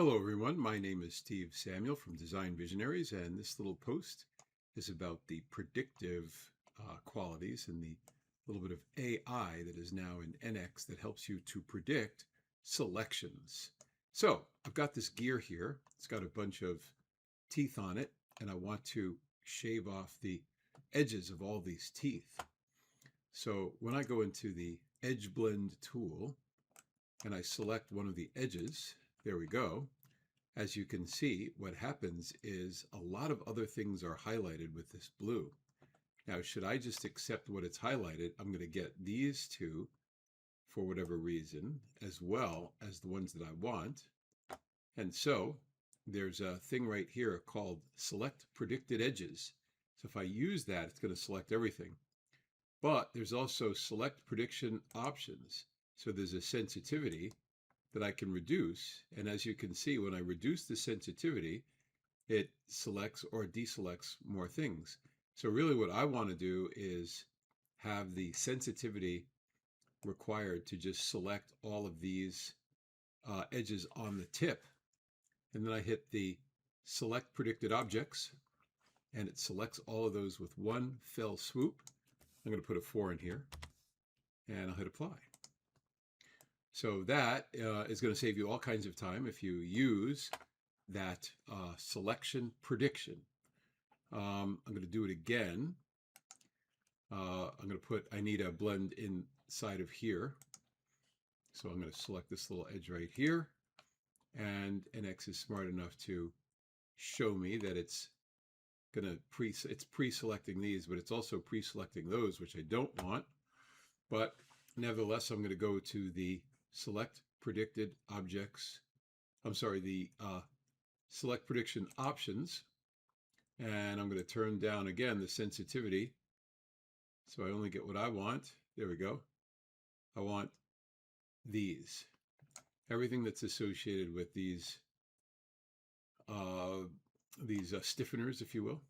Hello everyone, my name is Steve Samuel from Design Visionaries, and this little post is about the predictive qualities and the little bit of AI that is now in NX that helps you to predict selections. So I've got this gear here. It's got a bunch of teeth on it, and I want to shave off the edges of all these teeth. So when I go into the Edge Blend tool and I select one of the edges, there we go. As you can see, what happens is a lot of other things are highlighted with this blue. Now, should I just accept what it's highlighted, I'm going to get these two for whatever reason, as well as the ones that I want. And so there's a thing right here called Select Predicted Edges. So if I use that, it's going to select everything. But there's also Select Prediction Options. So there's a sensitivity that I can reduce. And as you can see, when I reduce the sensitivity, it selects or deselects more things. So really what I want to do is have the sensitivity required to just select all of these edges on the tip. And then I hit the Select Predicted Objects, and it selects all of those with one fell swoop. I'm going to put a 4 in here, and I'll hit Apply. So that is going to save you all kinds of time if you use that selection prediction. I'm going to do it again. I'm going to put, I need a blend inside of here. So I'm going to select this little edge right here. And NX is smart enough to show me that it's going to pre-selecting these, but it's also pre-selecting those, which I don't want. But nevertheless, I'm going to go to the Select Predicted Objects. The Select Prediction Options. And I'm going to turn down again the sensitivity. So I only get what I want. There we go. I want these. Everything that's associated with these stiffeners, if you will.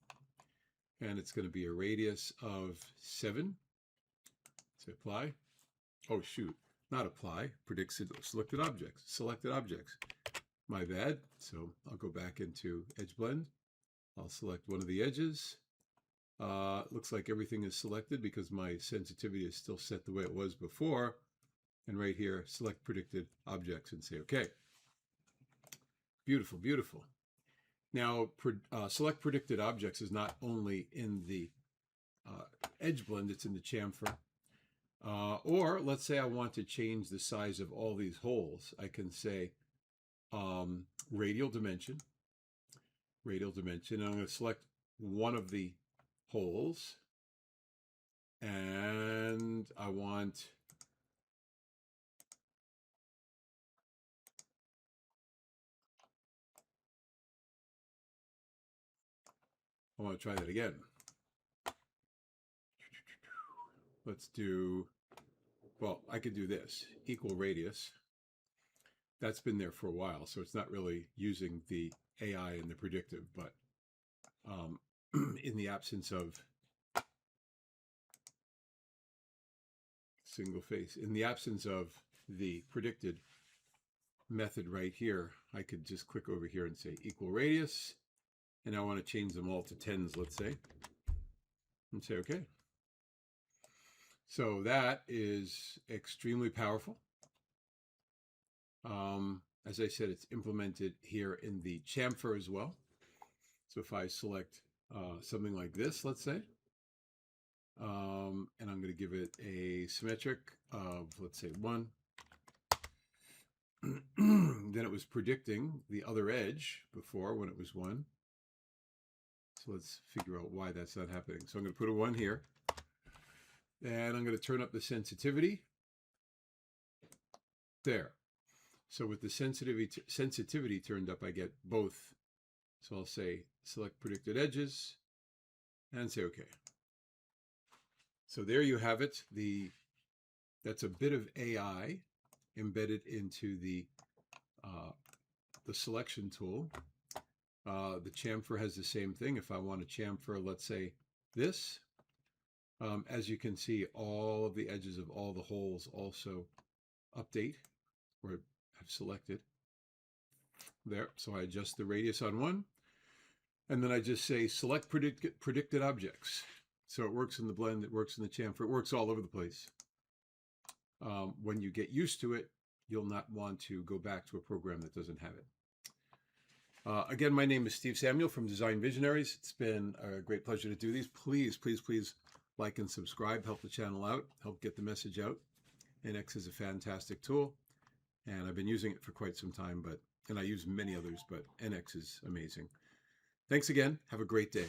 And it's going to be a radius of 7. So apply. Oh, shoot. Not apply. Predicted selected objects. Selected objects. My bad. So I'll go back into Edge Blend. I'll select one of the edges. Looks like everything is selected because my sensitivity is still set the way it was before. And right here, select predicted objects and say OK. Beautiful, beautiful. Now, select predicted objects is not only in the Edge Blend, it's in the Chamfer. Or let's say I want to change the size of all these holes. I can say radial dimension, and I'm going to select one of the holes, and I want to try that again. Let's do, well, I could do this, equal radius. That's been there for a while, so it's not really using the AI and the predictive, but in the absence of single face, in the absence of the predicted method right here, I could just click over here and say equal radius, and I want to change them all to 10s, let's say, and say OK. So that is extremely powerful. As I said, it's implemented here in the Chamfer as well. So if I select something like this, let's say, and I'm going to give it a symmetric of, let's say, 1. Then it was predicting the other edge before when it was 1. So let's figure out why that's not happening. So I'm going to put a 1 here. And I'm going to turn up the sensitivity. There. So with the sensitivity turned up, I get both. So I'll say select predicted edges and say OK. So there you have it. That's a bit of AI embedded into the selection tool. The chamfer has the same thing. If I want to chamfer, let's say this, as you can see, all of the edges of all the holes also update or have selected. There. So I adjust the radius on one, and then I just say select predicted objects. So it works in the blend, it works in the chamfer, it works all over the place. When you get used to it, you'll not want to go back to a program that doesn't have it. Again, my name is Steve Samuel from Design Visionaries. It's been a great pleasure to do these. Please, please, please like and subscribe, help the channel out, help get the message out. NX is a fantastic tool, and I've been using it for quite some time, and I use many others, but NX is amazing. Thanks again. Have a great day.